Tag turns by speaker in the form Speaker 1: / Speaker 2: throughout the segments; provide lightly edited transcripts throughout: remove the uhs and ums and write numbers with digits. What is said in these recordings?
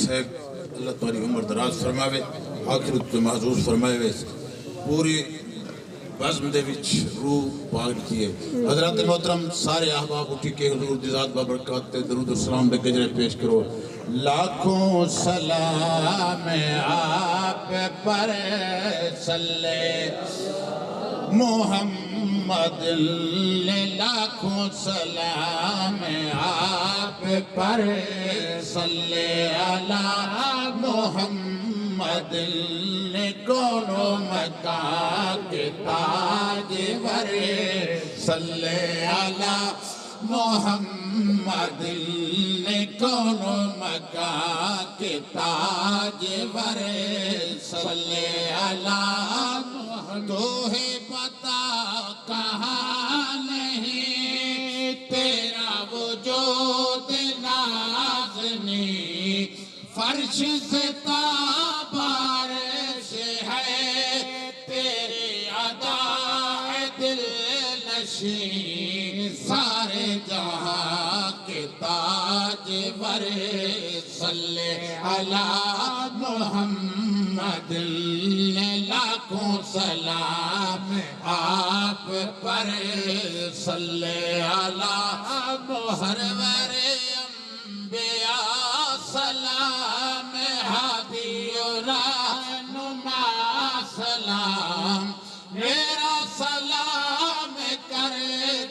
Speaker 1: صاحب اللہ تمہاری عمر دراز فرماوے آخرت تو محظوظ فرمائے وے پوری بزم دے وچ روح پاک کیے حضرات محترم سارے احباب اٹھی کے حضور دی ذات بابرکات تے درود و سلام دے گجرے پیش کرو لاکھوں سلام آپ پر صلی محمد لاکھوں سلام آپ پر صلی علی محمد کون و مکان کے تاجور صلی علی محمد کون و مکان کے تاجور صلی علی محمد تو ہے پتا کہاں نہیں تیرا وجود نازنی فرش سے بارش ہے تیرے ادا دل نشین سارے جہاں کے تاجور صلی علی محمد لاکھوں سلام آپ پر صلی علی محرور انبیاء سلام ہادی و رہنما سلام میرا سلام کر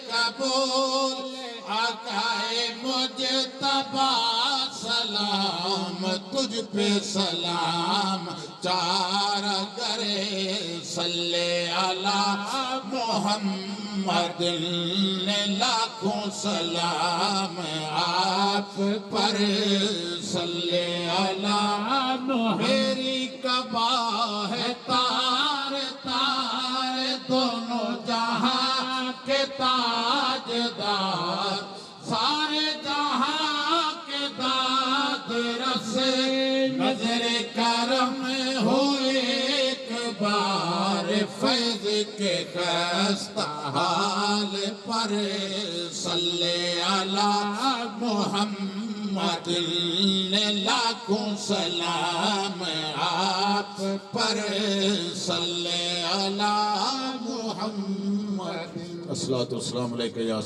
Speaker 1: قبول آقائے مجتبی سلام تجھ پہ سلام چار گرے صلی علی محمد لاکھوں سلام آپ پر صلی علی میری کعبہ ہے تار تار دونوں جہاں کے تاجدار سارے جہاں کے داد رس نظر کرم ہو ایک بار فیض کے خستہ حال پر صلی علی محمد لاکھوں سلام آپ پر صلی علی محمد الصلاۃ والسلام علیکہ یا